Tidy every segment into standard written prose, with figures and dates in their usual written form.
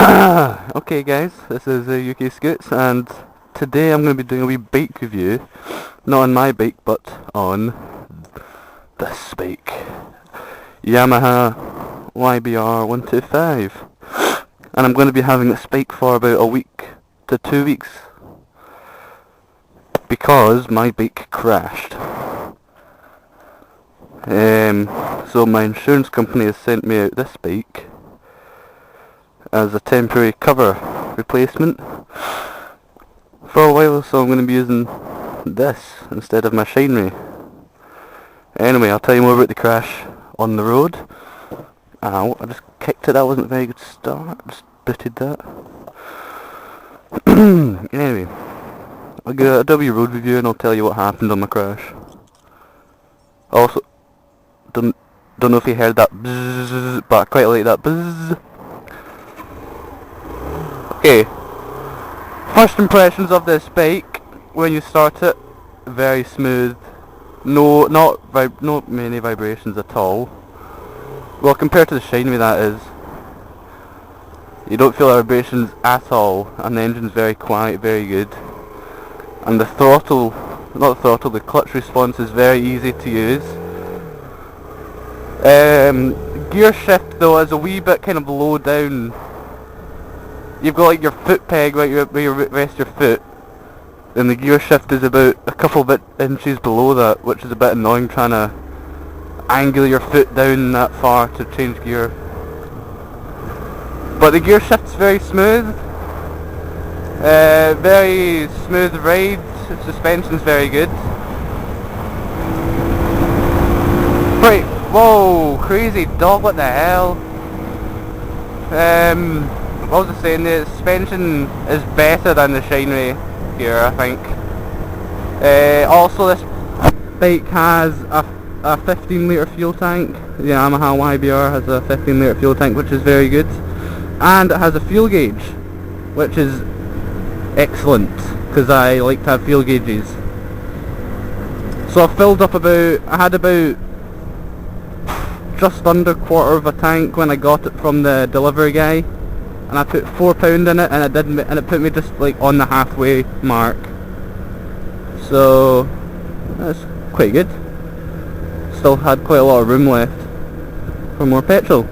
Okay guys, this is UK Scoots, and today I'm going to be doing a wee bike review, not on my bike but on this bike, Yamaha YBR 125, and I'm going to be having this bike for about a week to 2 weeks, because my bike crashed. So my insurance company has sent me out this bike as a temporary cover replacement for a while, so I'm going to be using this instead of my Shinery. Anyway, I'll tell you more about the crash on the road. Ow, I just kicked it, that wasn't a very good start, just booted that. Anyway, I'll get a W road review and I'll tell you what happened on my crash. Also, don't know if you heard that bzzz, but I quite like that bzzz. Okay, first impressions of this bike when you start it, very smooth, no many vibrations at all. Well, compared to the Shinery, that is. You don't feel vibrations at all, and the engine's very quiet, very good. And the the clutch response is very easy to use. Gear shift though is a wee bit kind of low down. You've got like your foot peg where you rest your foot, and the gear shift is about a couple bit inches below that, which is a bit annoying trying to angle your foot down that far to change gear. But the gear shift's very smooth, very smooth ride, the suspension's very good. Right, whoa, crazy dog, what the hell? What was I saying? The suspension is better than the Shinery gear, I think. Also, this bike has a 15 litre fuel tank. The Yamaha YBR has a 15 litre fuel tank, which is very good. And it has a fuel gauge, which is excellent, because I like to have fuel gauges. So I filled up I had about just under quarter of a tank when I got it from the delivery guy. And I put £4 in it, and it put me just like on the halfway mark. So that's quite good. Still had quite a lot of room left for more petrol.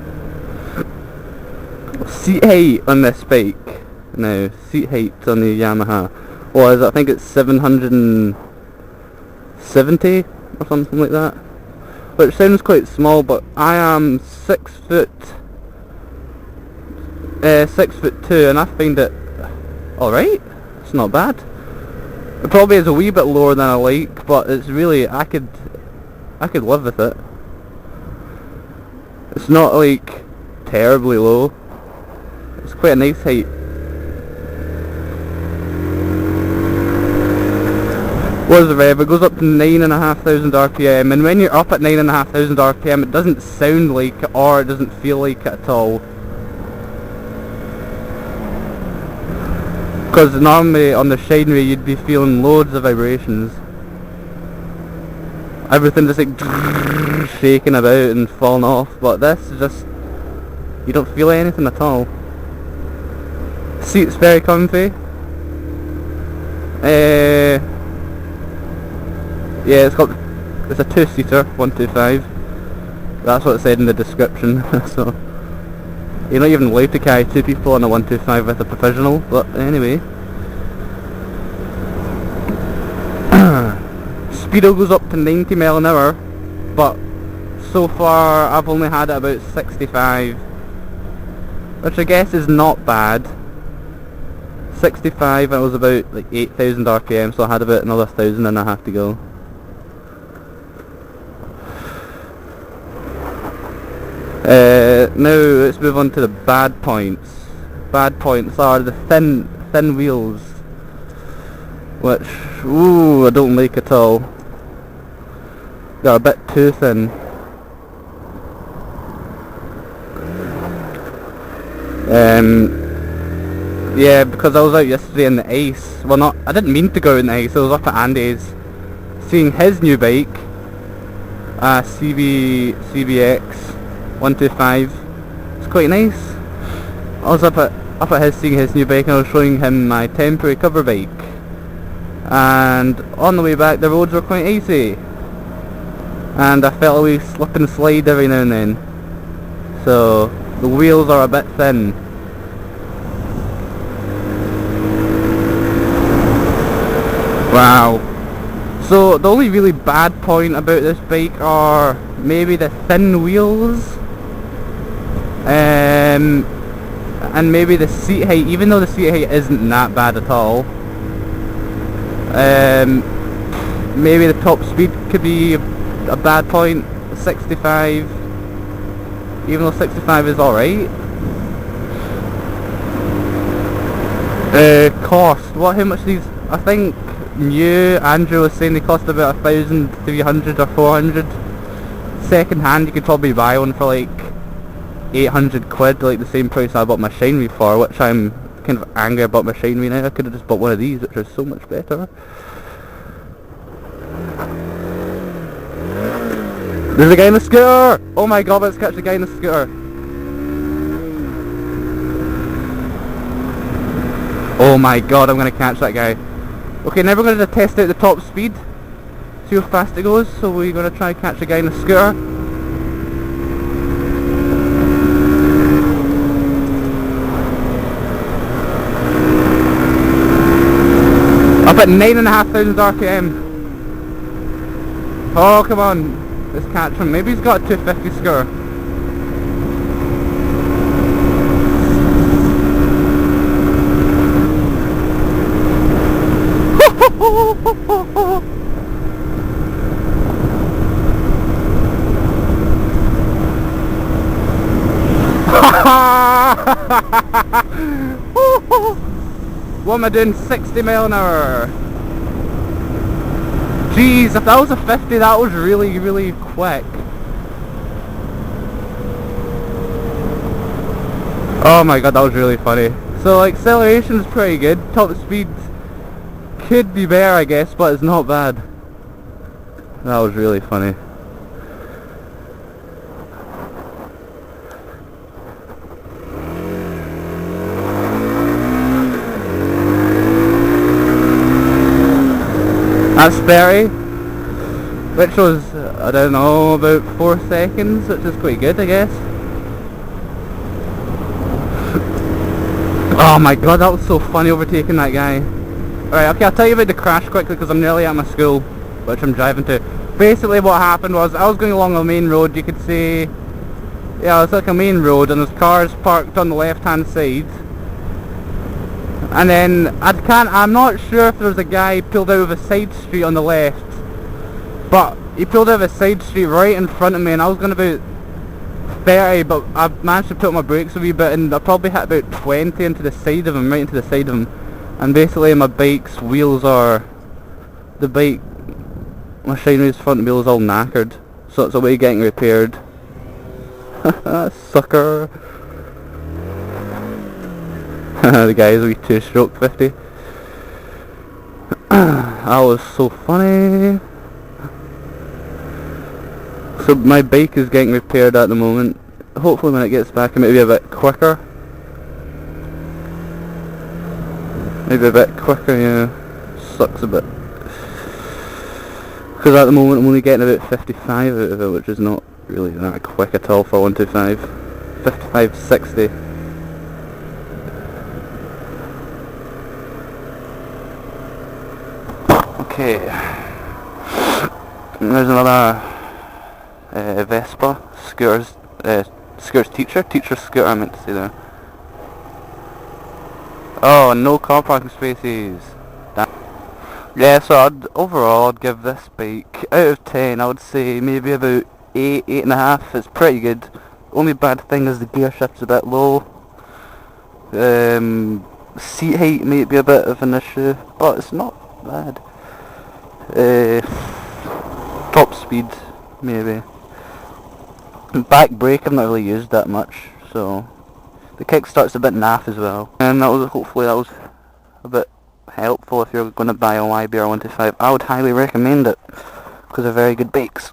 Seat height on this bike now. Seat height on the Yamaha was, I think it's 770 or something like that, which sounds quite small, but I am 6'2", and I find it alright. It's not bad. It probably is a wee bit lower than I like, but it's really, I could live with it. It's not like terribly low. It's quite a nice height. What is the rev? It goes up to 9,500 RPM, and when you're up at 9,500 RPM, it doesn't sound like it, or it doesn't feel like it at all. Because normally on the Shinery you'd be feeling loads of vibrations. Everything just like shaking about and falling off, but this is just, you don't feel anything at all. Seat's very comfy. Yeah, it's a two-seater, 125. That's what it said in the description. So you're not even allowed to carry two people on a 125 with a professional, but anyway. Speedo goes up to 90 mile an hour, but so far I've only had it about 65, which I guess is not bad. 65, I was about like 8,000 RPM, so I had about another 1,500 to go. Now let's move on to the bad points. Bad points are the thin wheels, which, ooh, I don't like at all. They're a bit too thin. Yeah, because I was out yesterday in the ice. Well, I didn't mean to go out in the ice. I was up at Andy's, seeing his new bike, CBX 125. It's quite nice. I was up at up at his seeing his new bike, and I was showing him my temporary cover bike. And on the way back the roads were quite icy, and I felt a wee slip and slide every now and then. So the wheels are a bit thin. Wow. So the only really bad point about this bike are maybe the thin wheels, and maybe the seat height, even though the seat height isn't that bad at all. Maybe the top speed could be a bad point, 65, even though 65 is alright. Cost, how much these, I think new Andrew was saying they cost about 1,300 or 400. Second hand you could probably buy one for like 800 quid, like the same price I bought my Shinry for, which I'm kind of angry about my Shinry now. I could have just bought one of these, which is so much better. There's a guy in the scooter! Oh my god, let's catch the guy in the scooter. Oh my god, I'm gonna catch that guy. Okay, now we're gonna test out the top speed, see how fast it goes. So we're gonna try and catch a guy in a scooter. Up at 9,500 RPM. Oh, come on, let's catch him. Maybe he's got a 250 scooter. What am I doing? 60 mile an hour. Jeez, if that was a 50, that was really, really quick. Oh my god, that was really funny. So like, acceleration is pretty good. Top speed could be better, I guess, but it's not bad. That was really funny. That's 30, which was, I don't know, about 4 seconds, which is quite good, I guess. Oh my god, that was so funny overtaking that guy. Alright, okay, I'll tell you about the crash quickly because I'm nearly at my school, which I'm driving to. Basically what happened was, I was going along a main road, you could see, yeah, it's like a main road, and there's cars parked on the left hand side. And then, I'm not sure if there was a guy pulled out of a side street on the left, but he pulled out of a side street right in front of me, and I was going about 30, but I managed to put my brakes a wee bit, and I probably hit about 20 into the side of him, right into the side of him. And basically my bike's wheels are, my Shinery's front wheel is all knackered, so it's away getting repaired. Sucker. The guy's a wee 2-stroke 50. That was so funny. So my bike is getting repaired at the moment. Hopefully when it gets back it might be a bit quicker. Maybe a bit quicker, yeah. Sucks a bit. Because at the moment I'm only getting about 55 out of it, which is not really that quick at all for 125. 55, 60. Okay, there's another Vespa, scooter's teacher scooter I meant to say there. Oh, no car parking spaces. Yeah, so overall I'd give this bike, out of 10, I would say maybe about 8, 8.5, it's pretty good. Only bad thing is the gear shift's a bit low. Seat height may be a bit of an issue, but it's not bad. Top speed, maybe. Back brake I've not really used that much, so the kickstart's a bit naff as well. And hopefully that was a bit helpful if you're going to buy a YBR 125. I would highly recommend it because they're very good bikes.